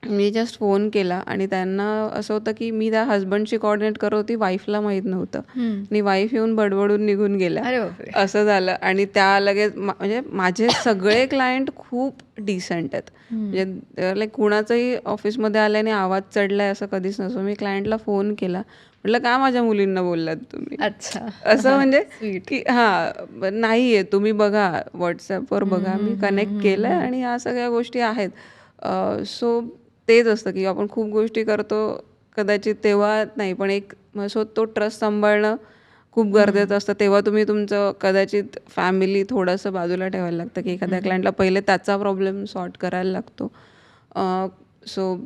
मी जस्ट फोन केला आणि त्यांना असं होतं की मी त्या हजबंडशी कोऑर्डिनेट करत होती, वाईफला माहीत नव्हतं आणि वाईफ येऊन बडबडून निघून गेल्या. अरे बापरे. असं झालं आणि त्या लगेच म्हणजे माझे सगळे क्लायंट खूप डिसेंट आहेत. म्हणजे लाईक कुणाचंही ऑफिसमध्ये आल्याने आवाज चढलाय असं कधीच नसतो. मी क्लायंटला फोन केला, म्हटलं का माझ्या मुलींना बोललात तुम्ही? अच्छा. असं म्हणजे स्वीट. की हां, नाही आहे तुम्ही बघा व्हॉट्सॲपवर बघा, मी कनेक्ट केलं आहे आणि ह्या सगळ्या गोष्टी आहेत. सो तेच असतं की आपण खूप गोष्टी करतो कदाचित तेव्हा नाही, पण एक सो तो ट्रस्ट सांभाळणं खूप गरजेचं असतं. तेव्हा तुम्ही तुमचं कदाचित फॅमिली थोडंसं बाजूला ठेवायला लागतं की एखाद्या क्लायंटला पहिले त्याचा प्रॉब्लेम सॉर्ट करायला लागतो. So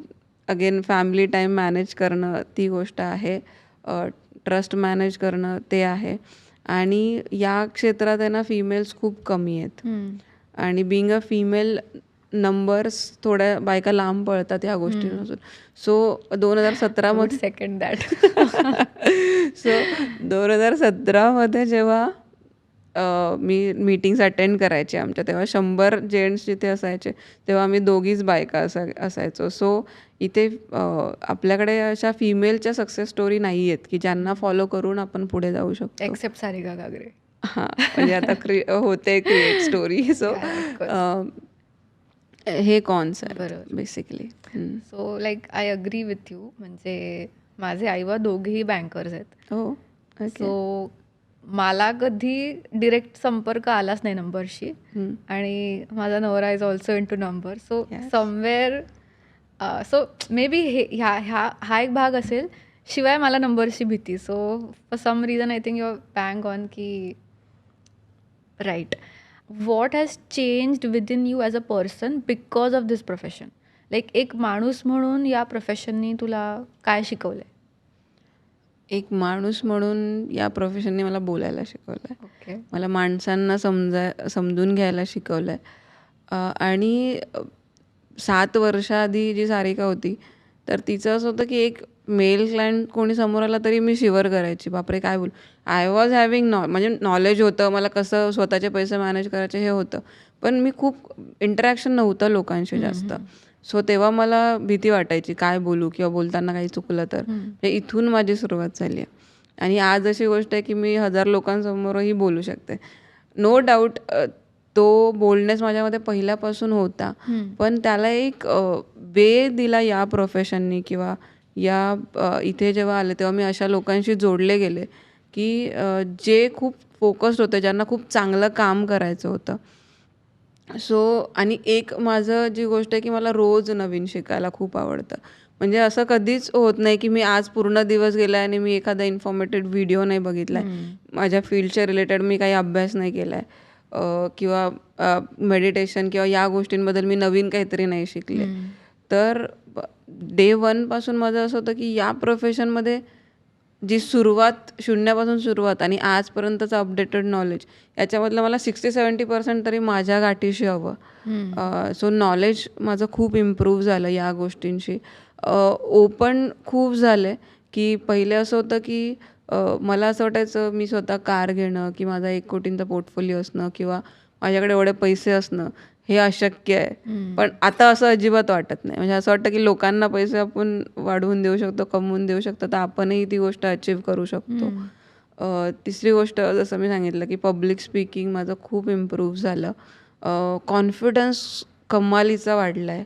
again family time manage करणं ती गोष्ट आहे. ट्रस्ट मॅनेज करणं ते आहे. आणि या क्षेत्रात आहे ना फिमेल्स खूप कमी आहेत आणि बिईंग अ फिमेल नंबर्स थोड्या बायका लांब पळतात ह्या गोष्टींपासून. सो 2017 मध्ये सेकंड दॅट. सो 2017 जेव्हा मी मीटिंग्स अटेंड करायचे आमच्या, तेव्हा 100 जेंट्स जिथे असायचे तेव्हा आम्ही दोघीच बायका असायचो. सो इथे आपल्याकडे अशा फिमेलच्या सक्सेस स्टोरी नाही आहेत की ज्यांना फॉलो करून आपण पुढे जाऊ शकतो. एक्सेप्ट सारिका गागरे. हां, म्हणजे आता होते क्रिएट स्टोरी. सो हे कॉन्स आहेत बरोबर. Basically. So like I agree with you. म्हणजे माझे आई-बाबा दोघेही बँकर्स आहेत. हो, ओके. सो मला कधी डिरेक्ट संपर्क आलाच नाही नंबरशी. आणि माझा नवरा is also into number. So Yes. Somewhere so maybe हा एक भाग असेल. शिवाय मला नंबरची भीती. So for some reason I think your bang on की right. What has changed within you as a person because of this profession? Like एक माणूस म्हणून या प्रोफेशननी तुला काय शिकवलंय? एक माणूस म्हणून या प्रोफेशनने मला बोलायला शिकवलं आहे. ओके. मला माणसांना समजून घ्यायला शिकवलं आहे. आणि 7 वर्षाआधी जी सारिका होती तर तिचं असं होतं की एक मेल क्लायंट कोणी समोर आला तरी मी शिवर करायची, बापरे काय बोलू. आय वॉज हॅव्हिंग म्हणजे नॉलेज होतं, मला कसं स्वतःचे पैसे मॅनेज करायचे हे होतं, पण मी खूप इंटरॅक्शन नव्हतं लोकांशी जास्त. सो तेव्हा मला भीती वाटायची काय बोलू किंवा बोलताना काही चुकलं तर. इथून माझी सुरुवात झाली आहे आणि आज अशी गोष्ट आहे की मी 1000 लोकांसमोरही बोलू शकते. नो डाऊट तो बोलनेस माझ्यामध्ये पहिल्यापासून होता, पण त्याला एक वे दिला या प्रोफेशननी किंवा या इथे जेव्हा आले तेव्हा मी अशा लोकांशी जोडले गेले की जे खूप फोकस्ड होते, ज्यांना खूप चांगलं काम करायचं होतं. सो आणि एक माझं जी गोष्ट आहे की मला रोज नवीन शिकायला खूप आवडतं. म्हणजे असं कधीच होत नाही की मी आज पूर्ण दिवस गेला आणि मी एखादा इन्फॉर्मेटिव्ह व्हिडिओ नाही बघितला आहे, माझ्या फील्डच्या रिलेटेड मी काही अभ्यास नाही केला आहे किंवा मेडिटेशन किंवा या गोष्टींबद्दल मी नवीन काहीतरी नाही शिकले. तर डे वनपासून माझं असं होतं की या प्रोफेशनमध्ये जी सुरुवात, शून्यापासून सुरुवात आणि आजपर्यंतचं अपडेटेड नॉलेज, याच्यामधलं मला 60-70% तरी माझ्या गाठीशी हवं. सो नॉलेज माझं खूप इम्प्रूव्ह झालं या गोष्टींशी. ओपन खूप झाले की पहिले असं होतं की मला असं वाटायचं मी स्वतः कार घेणं की माझा 1 कोटींचा पोर्टफोलिओ असणं किंवा माझ्याकडे एवढे पैसे असणं हे अशक्य आहे. पण आता असं अजिबात वाटत नाही. म्हणजे असं वाटतं की लोकांना पैसे आपण वाढवून देऊ शकतो, कमवून देऊ शकतो, तर आपणही ती गोष्ट अचीव्ह करू शकतो. तिसरी गोष्ट जसं मी सांगितलं की पब्लिक स्पीकिंग माझं खूप इम्प्रूव्ह झालं. कॉन्फिडन्स कमालीचा वाढला आहे.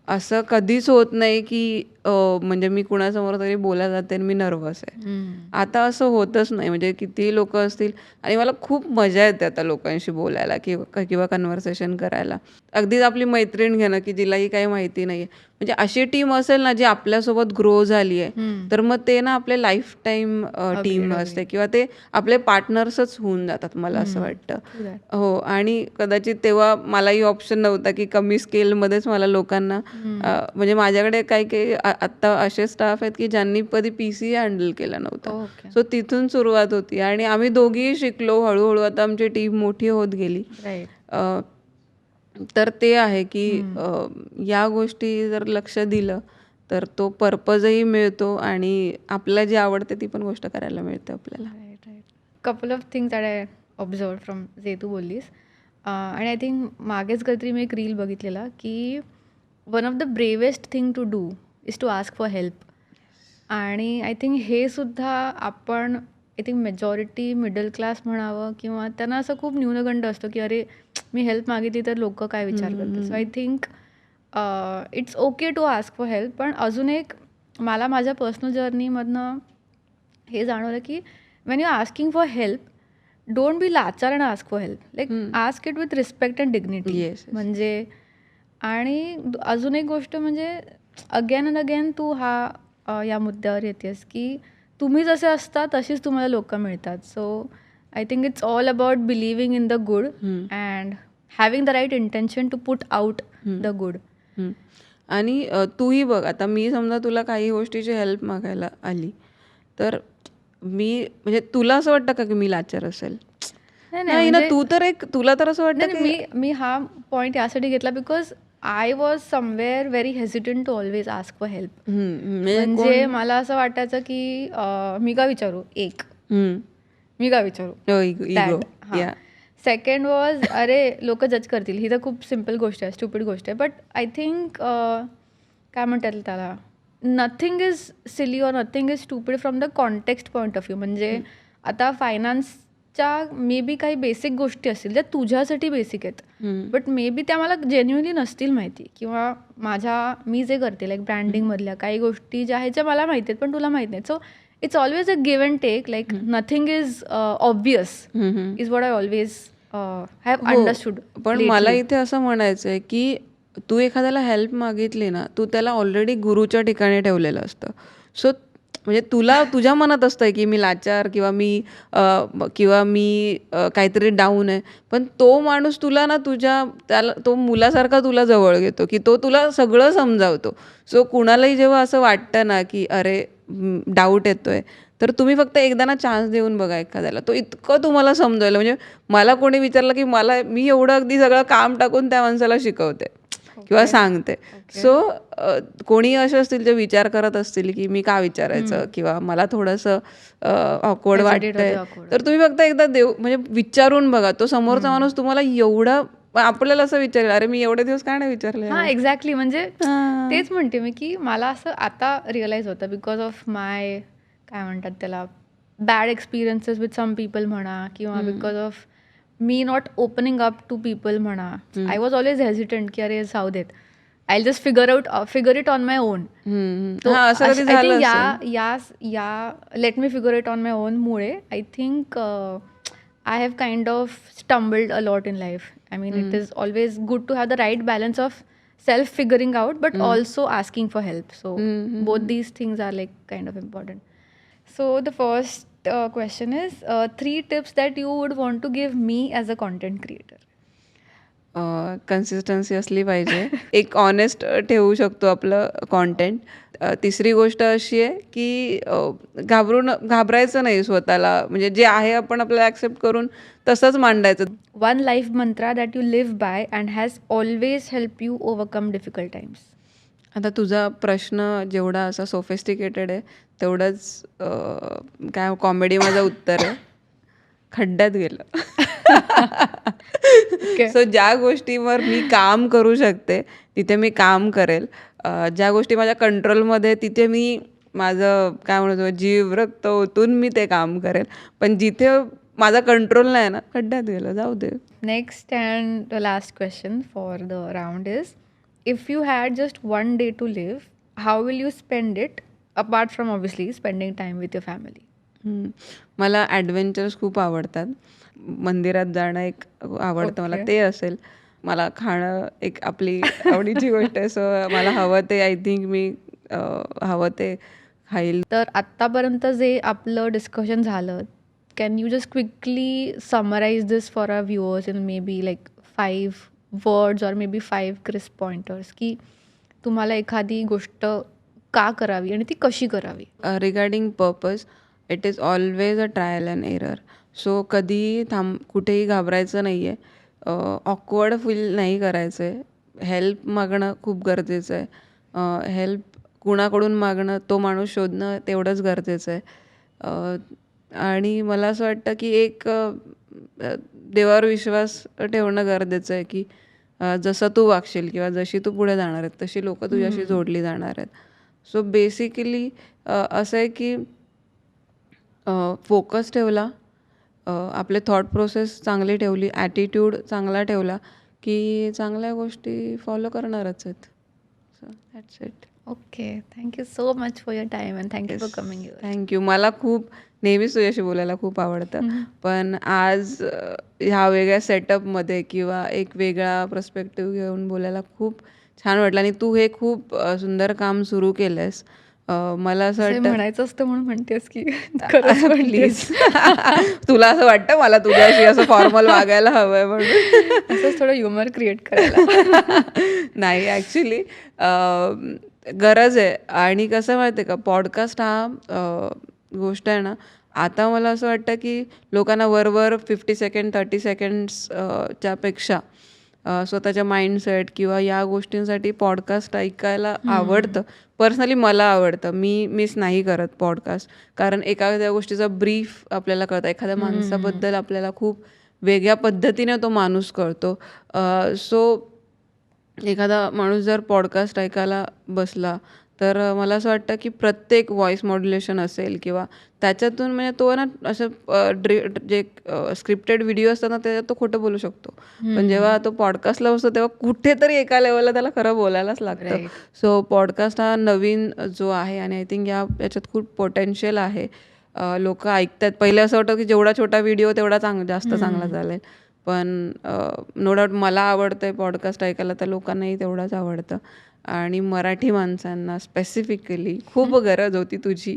असं कधीच होत नाही की म्हणजे मी कुणासमोर तरी बोलायला जाते आणि मी नर्वस आहे. आता असं होतच नाही. म्हणजे कितीही लोकं असतील आणि मला खूप मजा येते आता लोकांशी बोलायला किंवा कन्व्हर्सेशन करायला. अगदीच आपली मैत्रीण घेणं की जिलाही काही माहिती नाही आहे. म्हणजे अशी टीम असेल ना जी आपल्यासोबत ग्रो झाली आहे, तर मग ते ना आपले लाईफ टाईम टीम असते किंवा ते आपले पार्टनर्सच होऊन जातात, मला असं वाटतं. हो, आणि कदाचित तेव्हा मलाही ऑप्शन नव्हता की कमी स्केलमध्येच मला लोकांना म्हणजे माझ्याकडे काही आत्ता असे स्टाफ आहेत की ज्यांनी कधी PC हँडल केला नव्हता. सो तिथून सुरुवात होती आणि आम्ही दोघीही शिकलो. हळूहळू आता आमची टीम मोठी होत गेली. तर ते आहे की या गोष्टी जर लक्ष दिलं तर तो पर्पजही मिळतो आणि आपल्याला जी आवडते ती पण गोष्ट करायला मिळते आपल्याला. Couple of things that I observe from जे तू बोललीस. आणि आय थिंक मागेच कधीतरी मी एक रील बघितलेला की one of the bravest thing to do is to ask for help. आणि आय थिंक हे सुद्धा आपण I think majority middle class म्हणावं किंवा त्यांना असं खूप न्यूनगंड असतो की अरे मी हेल्प मागितली तर लोक काय विचार करतील. So I think it's okay to ask for help. पण अजून एक मला माझ्या पर्सनल जर्नीमधनं हे जाणवलं की when you asking for help, don't be लाचार and ask for help. Like ask it with respect and dignity. म्हणजे आणि अजून एक गोष्ट म्हणजे अगेन अँड अगेन तू या मुद्द्यावर येतेस की तुम्ही जसे असता तशीच तुम्हाला लोक मिळतात. So I think it's all about believing in the good and having the right intention to put out the good. आणि तूही बघ, आता मी समजा तुला काही गोष्टीची हेल्प मागायला आली तर मी म्हणजे तुला असं वाटतं का की मी लाचार असेल? नाही ना. तू तर तुला तर असं वाटतं की मी हा पॉईंट यासाठी घेतला because I was somewhere very hesitant to always ask for help. म्हणजे मला असं वाटायचं की मी का विचारू, मी का विचारू. सेकंड वॉज अरे लोक जज करतील, ही तर खूप सिम्पल गोष्ट आहे, स्टुपिड गोष्ट आहे. बट आय थिंक काय म्हणतात त्याला, nothing is silly or nothing is stupid from the context point of view. म्हणजे आता फायनान्सच्या मे बी काही बेसिक गोष्टी असतील ज्या तुझ्यासाठी बेसिक आहेत, बट मे बी त्या मला जेन्युअनली नसतील माहिती. किंवा मी जे करते लाईक ब्रँडिंगमधल्या काही गोष्टी ज्या आहेत ज्या मला माहिती आहेत पण तुला माहीत नाहीत. So it's always a give and take. Like nothing is obvious is what I always have understood. पण मला इथे असं म्हणायचं आहे की तू एखाद्याला हेल्प मागितली ना, तू त्याला ऑलरेडी गुरुच्या ठिकाणी ठेवलेलं असतं. सो म्हणजे तुझ्या मनात असतं की मी लाचार किंवा मी काहीतरी डाऊन आहे, पण तो माणूस तुला ना त्याला तो मुलासारखा तुला जवळ घेतो की तो तुला सगळं समजावतो. सो कुणालाही जेव्हा असं वाटतं ना की अरे डाऊट येतोय, तर तुम्ही फक्त एकदा ना चान्स देऊन बघा एखाद्याला. तो इतकं तुम्हाला समजवायला, म्हणजे मला कोणी विचारलं की मी एवढं अगदी सगळं काम टाकून त्या माणसाला शिकवते किंवा सांगते. सो कोणी असे असतील जे विचार करत असतील की मी का विचारायचं किंवा मला थोडंसं ऑकवर्ड वाटतंय, तर तुम्ही फक्त एकदा म्हणजे विचारून बघा. तो समोरचा माणूस तुम्हाला एवढा, आपल्याला असं विचारेल अरे मी एवढे दिवस काय नाही विचारले. हां एक्झॅक्टली. म्हणजे तेच म्हणते मी की मला असं आता रिअलाइज होतं बिकॉज ऑफ माय काय म्हणतात त्याला bad experiences with some people म्हणा किंवा बिकॉज ऑफ मी not opening up to people म्हणा. आय वॉज ऑलवेज हेजिटंट की अरे जाऊ देत, I just figure it on my own. Yeah let me figure it on my own मुळे I think I have kind of stumbled a lot in life. I mean, it is always good to have the right balance of self-figuring out, but also asking for help. So, both these things are like kind of important. So, the first question is 3 tips that you would want to give me as a content creator. Consistency असली पाहिजे. एक honest ठेवू शकतो आपलं content. तिसरी गोष्ट अशी आहे की घाबरायचं नाही स्वतःला. म्हणजे जे आहे आपण आपल्याला ॲक्सेप्ट करून तसंच मांडायचं. One life mantra that you live by and has always help you overcome difficult times. आता तुझा प्रश्न जेवढा असा सोफिस्टिकेटेड आहे तेवढंच काय कॉमेडी माझं उत्तर आहे. खड्ड्यात गेलं. सो ज्या गोष्टीवर मी काम करू शकते तिथे मी काम करेल. ज्या गोष्टी माझ्या कंट्रोलमध्ये तिथे मी माझं काय म्हणतो जीव रक्त ओतून मी ते काम करेल. पण जिथे माझा कंट्रोल नाही ना, खड्ड्यात गेलं, जाऊ दे. Next and the last question for the round is, if you had just one day to live, how will you spend it apart from obviously spending time with your family? मला adventures खूप आवडतात. मंदिरात जाणं एक आवडतं मला, Okay. ते असेल. मला खाणं एक आपली आवडीची गोष्ट आहे. सो मला हवं ते आय थिंक मी हवं ते खाईल. तर आत्तापर्यंत जे आपलं डिस्कशन झालं, can you just quickly summarise this for our viewers in maybe like 5 words or maybe 5 crisp pointers, की तुम्हाला एखादी गोष्ट का करावी आणि ती कशी करावी? Regarding purpose, it is always a trial and error. So कधीही कुठेही घाबरायचं नाही आहे. ऑकवर्ड फील नाही करायचं आहे. हेल्प मागणं खूप गरजेचं आहे. हेल्प कुणाकडून मागणं, तो माणूस शोधणं तेवढंच गरजेचं आहे. आणि मला असं वाटतं की एक देवावर विश्वास ठेवणं गरजेचं आहे की जसं तू वागशील किंवा जशी तू पुढे जाणार आहेत तशी लोकं तुझ्याशी जोडली जाणार आहेत. सो बेसिकली असं आहे की फोकस ठेवला, आपले थॉट प्रोसेस चांगली ठेवली, ॲटिट्यूड चांगला ठेवला की चांगल्या गोष्टी फॉलो करणारच आहेत. So that's it. Okay, thank you so much for your time and thank you for coming your. Thank you. मला खूप नेहमीच तुझ्याशी बोलायला खूप आवडतं. पण आज ह्या वेगळ्या सेटअपमध्ये किंवा एक वेगळा पर्स्पेक्टिव्ह घेऊन बोलायला खूप छान वाटलं. आणि तू हे खूप सुंदर काम सुरू केलं आहेस. मला असं वाटतं म्हणायचं असतं म्हणून म्हणतेस की खरंच प्लीज. तुला असं वाटतं मला तुझ्याशी असं फॉर्मल वागायला हवं आहे म्हणून? असंच थोडं ह्युमर क्रिएट करायला. नाही, ॲक्च्युली गरज आहे. आणि कसं माहिती आहे का, पॉडकास्ट हा गोष्ट आहे ना, आता मला असं वाटतं की लोकांना वरवर 50 सेकंड 30 सेकंड्स च्यापेक्षा स्वतःच्या माइंडसेट किंवा या गोष्टींसाठी पॉडकास्ट ऐकायला आवडतं. पर्सनली मला आवडतं. मी मिस नाही करत पॉडकास्ट. कारण एखाद्या गोष्टीचा ब्रीफ आपल्याला कळतं. एखाद्या माणसाबद्दल आपल्याला खूप वेगळ्या पद्धतीने तो माणूस कळतो. सो एखादा माणूस जर पॉडकास्ट ऐकायला बसला तर मला असं वाटतं की प्रत्येक व्हॉईस मॉड्युलेशन असेल किंवा त्याच्यातून म्हणजे तो ना असं जे स्क्रिप्टेड व्हिडिओ असतात ना त्याच्यात तो खोटं बोलू शकतो. पण जेव्हा तो पॉडकास्टला बसतो तेव्हा कुठेतरी एका लेवलला त्याला खरं बोलायलाच लागतं. Right. सो पॉडकास्ट हा नवीन जो आहे आणि आय थिंक याच्यात खूप पोटेन्शियल आहे. लोक ऐकतात. पहिले असं वाटतं की जेवढा छोटा व्हिडिओ तेवढा जास्त चांगला चालेल. पण नो डाऊट मला आवडतं आहे पॉडकास्ट ऐकायला, तर लोकांनाही तेवढाच आवडतं. आणि मराठी माणसांना स्पेसिफिकली खूप गरज होती तुझी.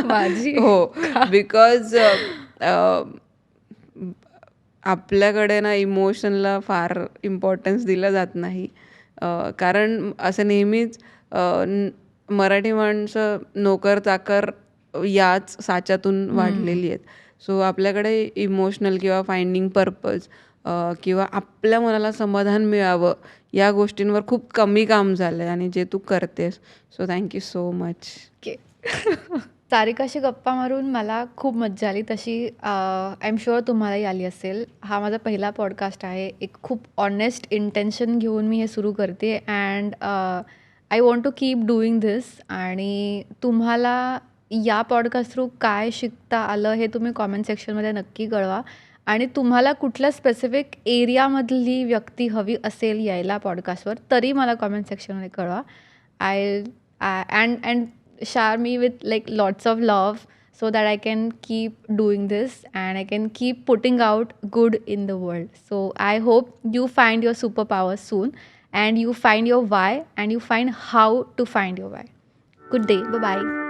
माझी? हो, बिकॉज आपल्याकडे ना इमोशनला फार इम्पॉर्टन्स दिलं जात नाही. कारण असं नेहमीच मराठी माणसं नोकर चाकर याच साच्यातून वाढलेली आहेत. सो आपल्याकडे इमोशनल किंवा फाइंडिंग पर्पज किंवा आपल्या मनाला समाधान मिळावं या गोष्टींवर खूप कमी काम झालं आहे आणि जे तू करतेस. So thank you so much. Okay. सारिकाशी गप्पा मारून मला खूप मज्जा आली. तशी आय एम शुअर तुम्हालाही आली असेल. हा माझा पहिला पॉडकास्ट आहे. एक खूप ऑनेस्ट इंटेन्शन घेऊन मी हे सुरू करते and I want to keep doing this. आणि तुम्हाला या पॉडकास्ट थ्रू काय शिकता आलं हे तुम्ही कॉमेंट सेक्शनमध्ये नक्की कळवा. आणि तुम्हाला कुठल्या स्पेसिफिक एरियामधली व्यक्ती हवी असेल यायला पॉडकास्टवर तरी मला कॉमेंट सेक्शनमध्ये कळवा. And share me with like lots of love so that I can keep doing this and I can keep putting out good in the world. So I hope you find your superpower soon and you find your why and you find how to find your why. Good day. Bye bye.